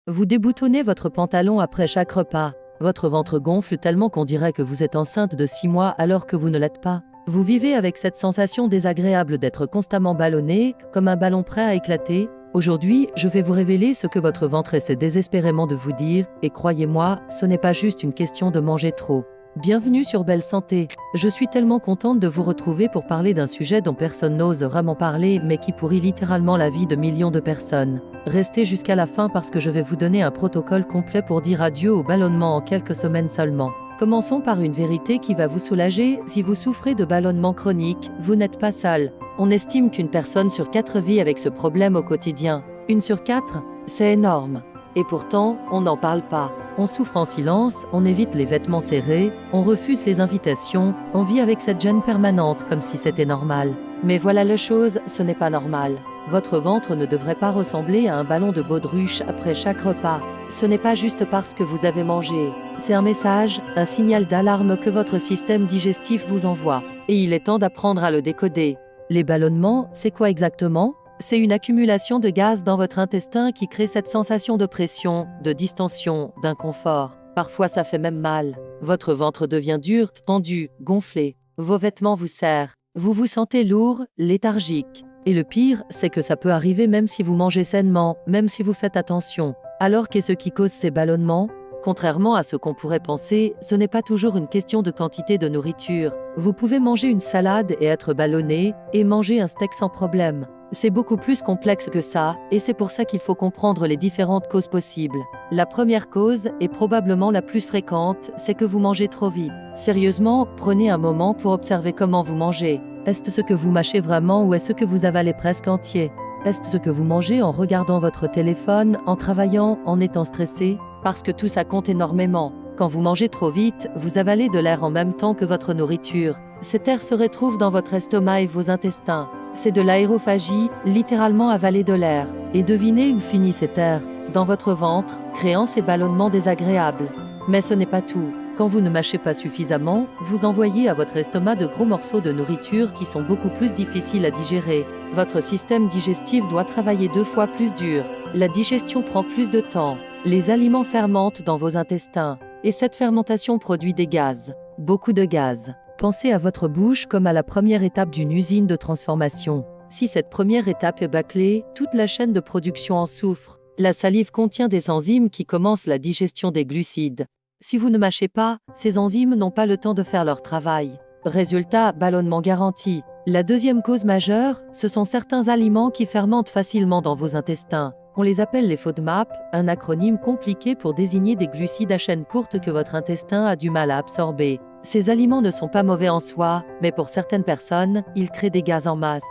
Vous déboutonnez votre pantalon après chaque repas. Votre ventre gonfle tellement qu'on dirait que vous êtes enceinte de 6 mois alors que vous ne l'êtes pas. Vous vivez avec cette sensation désagréable d'être constamment ballonné, comme un ballon prêt à éclater. Aujourd'hui, je vais vous révéler ce que votre ventre essaie désespérément de vous dire, et croyez-moi, ce n'est pas juste une question de manger trop. Bienvenue sur Belle Santé. Je suis tellement contente de vous retrouver pour parler d'un sujet dont personne n'ose vraiment parler, mais qui pourrit littéralement la vie de millions de personnes. Restez jusqu'à la fin parce que je vais vous donner un protocole complet pour dire adieu au ballonnement en quelques semaines seulement. Commençons par une vérité qui va vous soulager. Si vous souffrez de ballonnement chronique, vous n'êtes pas seul. On estime qu'une personne sur 4 vit avec ce problème au quotidien. 1 sur 4, c'est énorme. Et pourtant, on n'en parle pas. On souffre en silence, on évite les vêtements serrés, on refuse les invitations, on vit avec cette gêne permanente comme si c'était normal. Mais voilà la chose, ce n'est pas normal. Votre ventre ne devrait pas ressembler à un ballon de baudruche après chaque repas. Ce n'est pas juste parce que vous avez mangé. C'est un message, un signal d'alarme que votre système digestif vous envoie. Et il est temps d'apprendre à le décoder. Les ballonnements, c'est quoi exactement ? C'est une accumulation de gaz dans votre intestin qui crée cette sensation de pression, de distension, d'inconfort. Parfois ça fait même mal. Votre ventre devient dur, tendu, gonflé. Vos vêtements vous serrent. Vous vous sentez lourd, léthargique. Et le pire, c'est que ça peut arriver même si vous mangez sainement, même si vous faites attention. Alors qu'est-ce qui cause ces ballonnements ? Contrairement à ce qu'on pourrait penser, ce n'est pas toujours une question de quantité de nourriture. Vous pouvez manger une salade et être ballonné, et manger un steak sans problème. C'est beaucoup plus complexe que ça, et c'est pour ça qu'il faut comprendre les différentes causes possibles. La première cause, et probablement la plus fréquente, c'est que vous mangez trop vite. Sérieusement, prenez un moment pour observer comment vous mangez. Est-ce ce que vous mâchez vraiment ou est-ce que vous avalez presque entier ? Est-ce ce que vous mangez en regardant votre téléphone, en travaillant, en étant stressé ? Parce que tout ça compte énormément. Quand vous mangez trop vite, vous avalez de l'air en même temps que votre nourriture. Cet air se retrouve dans votre estomac et vos intestins. C'est de l'aérophagie, littéralement avaler de l'air. Et devinez où finit cet air ? Dans votre ventre, créant ces ballonnements désagréables. Mais ce n'est pas tout. Quand vous ne mâchez pas suffisamment, vous envoyez à votre estomac de gros morceaux de nourriture qui sont beaucoup plus difficiles à digérer. Votre système digestif doit travailler 2 fois plus dur. La digestion prend plus de temps. Les aliments fermentent dans vos intestins. Et cette fermentation produit des gaz. Beaucoup de gaz. Pensez à votre bouche comme à la première étape d'une usine de transformation. Si cette première étape est bâclée, toute la chaîne de production en souffre. La salive contient des enzymes qui commencent la digestion des glucides. Si vous ne mâchez pas, ces enzymes n'ont pas le temps de faire leur travail. Résultat, ballonnement garanti. La deuxième cause majeure, ce sont certains aliments qui fermentent facilement dans vos intestins. On les appelle les FODMAP, un acronyme compliqué pour désigner des glucides à chaîne courte que votre intestin a du mal à absorber. Ces aliments ne sont pas mauvais en soi, mais pour certaines personnes, ils créent des gaz en masse.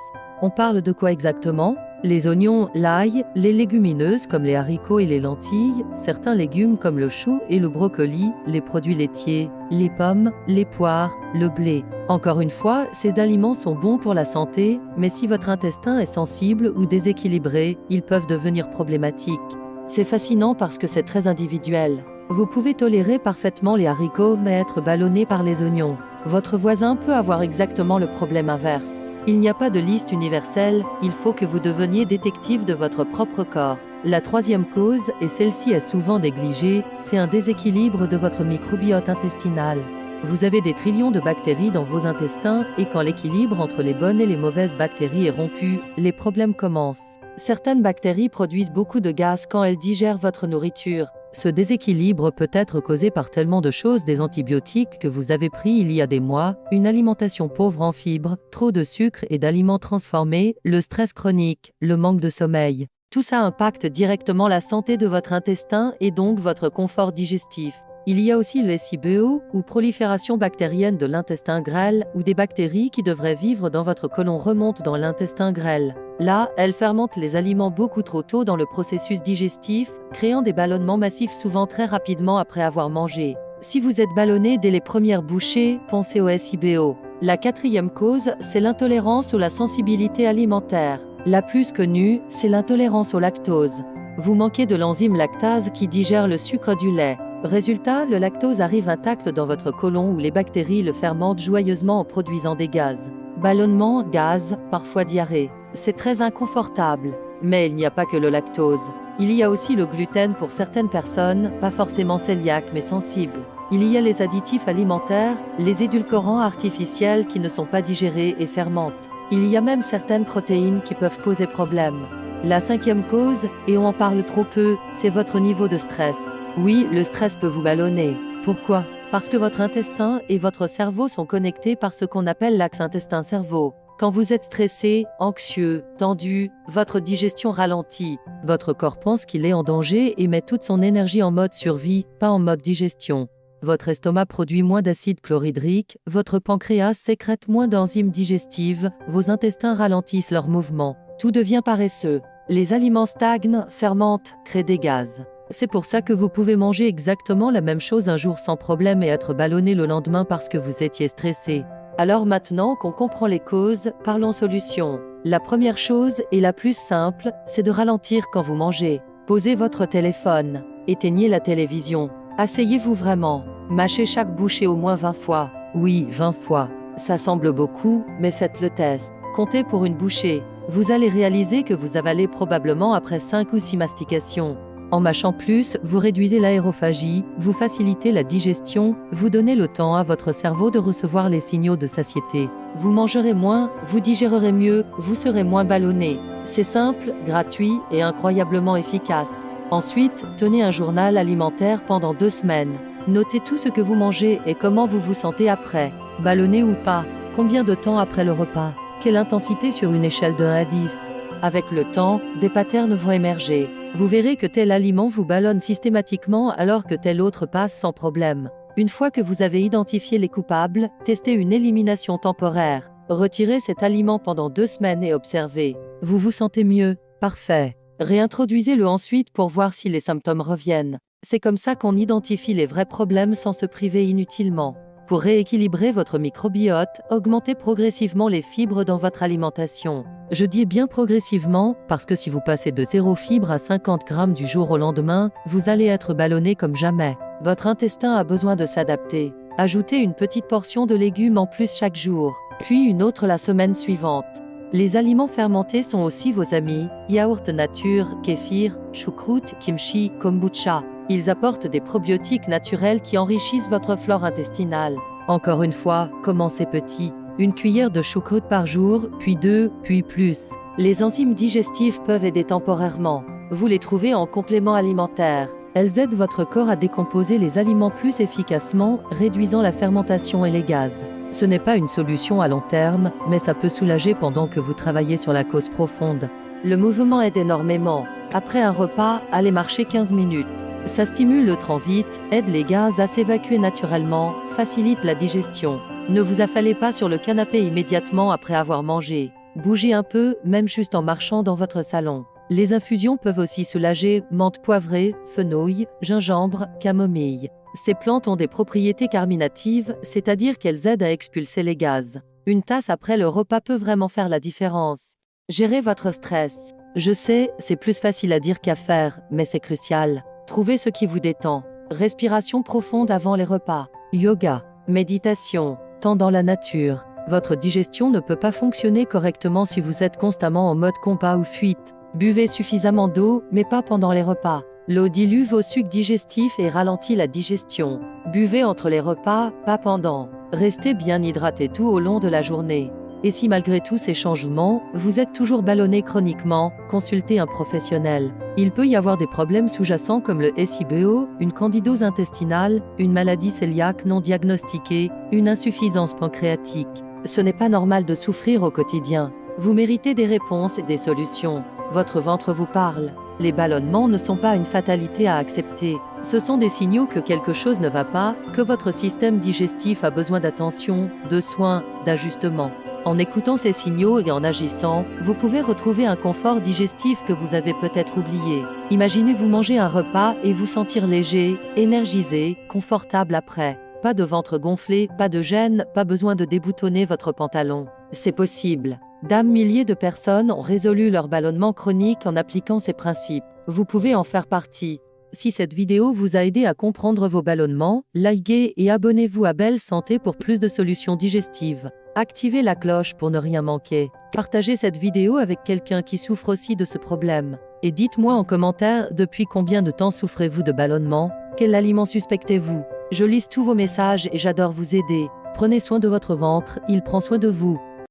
On parle de quoi exactement ? Les oignons, l'ail, les légumineuses comme les haricots et les lentilles, certains légumes comme le chou et le brocoli, les produits laitiers, les pommes, les poires, le blé. Encore une fois, ces aliments sont bons pour la santé, mais si votre intestin est sensible ou déséquilibré, ils peuvent devenir problématiques. C'est fascinant parce que c'est très individuel. Vous pouvez tolérer parfaitement les haricots mais être ballonné par les oignons. Votre voisin peut avoir exactement le problème inverse. Il n'y a pas de liste universelle, il faut que vous deveniez détective de votre propre corps. La troisième cause, et celle-ci est souvent négligée, c'est un déséquilibre de votre microbiote intestinal. Vous avez des trillions de bactéries dans vos intestins et quand l'équilibre entre les bonnes et les mauvaises bactéries est rompu, les problèmes commencent. Certaines bactéries produisent beaucoup de gaz quand elles digèrent votre nourriture. Ce déséquilibre peut être causé par tellement de choses, des antibiotiques que vous avez pris il y a des mois, une alimentation pauvre en fibres, trop de sucre et d'aliments transformés, le stress chronique, le manque de sommeil. Tout ça impacte directement la santé de votre intestin et donc votre confort digestif. Il y a aussi le SIBO, ou prolifération bactérienne de l'intestin grêle, où des bactéries qui devraient vivre dans votre côlon remontent dans l'intestin grêle. Là, elles fermentent les aliments beaucoup trop tôt dans le processus digestif, créant des ballonnements massifs souvent très rapidement après avoir mangé. Si vous êtes ballonné dès les premières bouchées, pensez au SIBO. La quatrième cause, c'est l'intolérance ou la sensibilité alimentaire. La plus connue, c'est l'intolérance au lactose. Vous manquez de l'enzyme lactase qui digère le sucre du lait. Résultat, le lactose arrive intact dans votre côlon où les bactéries le fermentent joyeusement en produisant des gaz. Ballonnement, gaz, parfois diarrhée. C'est très inconfortable. Mais il n'y a pas que le lactose. Il y a aussi le gluten pour certaines personnes, pas forcément cœliaques mais sensibles. Il y a les additifs alimentaires, les édulcorants artificiels qui ne sont pas digérés et fermentent. Il y a même certaines protéines qui peuvent poser problème. La 5e cause, et on en parle trop peu, c'est votre niveau de stress. Oui, le stress peut vous ballonner. Pourquoi? Parce que votre intestin et votre cerveau sont connectés par ce qu'on appelle l'axe intestin-cerveau. Quand vous êtes stressé, anxieux, tendu, votre digestion ralentit. Votre corps pense qu'il est en danger et met toute son énergie en mode survie, pas en mode digestion. Votre estomac produit moins d'acide chlorhydrique, votre pancréas sécrète moins d'enzymes digestives, vos intestins ralentissent leurs mouvements. Tout devient paresseux. Les aliments stagnent, fermentent, créent des gaz. C'est pour ça que vous pouvez manger exactement la même chose un jour sans problème et être ballonné le lendemain parce que vous étiez stressé. Alors maintenant qu'on comprend les causes, parlons solutions. La première chose, et la plus simple, c'est de ralentir quand vous mangez. Posez votre téléphone. Éteignez la télévision. Asseyez-vous vraiment. Mâchez chaque bouchée au moins 20 fois. Oui, 20 fois. Ça semble beaucoup, mais faites le test. Comptez pour une bouchée. Vous allez réaliser que vous avalez probablement après 5 ou 6 mastications. En mâchant plus, vous réduisez l'aérophagie, vous facilitez la digestion, vous donnez le temps à votre cerveau de recevoir les signaux de satiété. Vous mangerez moins, vous digérerez mieux, vous serez moins ballonné. C'est simple, gratuit et incroyablement efficace. Ensuite, tenez un journal alimentaire pendant 2 semaines. Notez tout ce que vous mangez et comment vous vous sentez après. Ballonné ou pas? Combien de temps après le repas? Quelle intensité sur une échelle de 1 à 10? Avec le temps, des patterns vont émerger. Vous verrez que tel aliment vous ballonne systématiquement alors que tel autre passe sans problème. Une fois que vous avez identifié les coupables, testez une élimination temporaire. Retirez cet aliment pendant 2 semaines et observez. Vous vous sentez mieux? Parfait. Réintroduisez-le ensuite pour voir si les symptômes reviennent. C'est comme ça qu'on identifie les vrais problèmes sans se priver inutilement. Pour rééquilibrer votre microbiote, augmentez progressivement les fibres dans votre alimentation. Je dis bien progressivement, parce que si vous passez de 0 fibres à 50 grammes du jour au lendemain, vous allez être ballonné comme jamais. Votre intestin a besoin de s'adapter. Ajoutez une petite portion de légumes en plus chaque jour, puis une autre la semaine suivante. Les aliments fermentés sont aussi vos amis, yaourt nature, kéfir, choucroute, kimchi, kombucha. Ils apportent des probiotiques naturels qui enrichissent votre flore intestinale. Encore une fois, commencez petit. Une cuillère de choucroute par jour, puis 2, puis plus. Les enzymes digestives peuvent aider temporairement. Vous les trouvez en complément alimentaire. Elles aident votre corps à décomposer les aliments plus efficacement, réduisant la fermentation et les gaz. Ce n'est pas une solution à long terme, mais ça peut soulager pendant que vous travaillez sur la cause profonde. Le mouvement aide énormément. Après un repas, allez marcher 15 minutes. Ça stimule le transit, aide les gaz à s'évacuer naturellement, facilite la digestion. Ne vous affalez pas sur le canapé immédiatement après avoir mangé. Bougez un peu, même juste en marchant dans votre salon. Les infusions peuvent aussi soulager menthe poivrée, fenouil, gingembre, camomille. Ces plantes ont des propriétés carminatives, c'est-à-dire qu'elles aident à expulser les gaz. Une tasse après le repas peut vraiment faire la différence. Gérez votre stress. Je sais, c'est plus facile à dire qu'à faire, mais c'est crucial. Trouvez ce qui vous détend. Respiration profonde avant les repas. Yoga. Méditation. Temps dans la nature. Votre digestion ne peut pas fonctionner correctement si vous êtes constamment en mode combat ou fuite. Buvez suffisamment d'eau, mais pas pendant les repas. L'eau dilue vos sucs digestifs et ralentit la digestion. Buvez entre les repas, pas pendant. Restez bien hydraté tout au long de la journée. Et si malgré tous ces changements, vous êtes toujours ballonné chroniquement, consultez un professionnel. Il peut y avoir des problèmes sous-jacents comme le SIBO, une candidose intestinale, une maladie cœliaque non diagnostiquée, une insuffisance pancréatique. Ce n'est pas normal de souffrir au quotidien. Vous méritez des réponses et des solutions. Votre ventre vous parle. Les ballonnements ne sont pas une fatalité à accepter. Ce sont des signaux que quelque chose ne va pas, que votre système digestif a besoin d'attention, de soins, d'ajustement. En écoutant ces signaux et en agissant, vous pouvez retrouver un confort digestif que vous avez peut-être oublié. Imaginez-vous manger un repas et vous sentir léger, énergisé, confortable après. Pas de ventre gonflé, pas de gêne, pas besoin de déboutonner votre pantalon. C'est possible. Milliers de personnes ont résolu leur ballonnement chronique en appliquant ces principes. Vous pouvez en faire partie. Si cette vidéo vous a aidé à comprendre vos ballonnements, likez et abonnez-vous à Belle Santé pour plus de solutions digestives. Activez la cloche pour ne rien manquer. Partagez cette vidéo avec quelqu'un qui souffre aussi de ce problème. Et dites-moi en commentaire depuis combien de temps souffrez-vous de ballonnement, quel aliment suspectez-vous. Je lis tous vos messages et j'adore vous aider. Prenez soin de votre ventre, il prend soin de vous.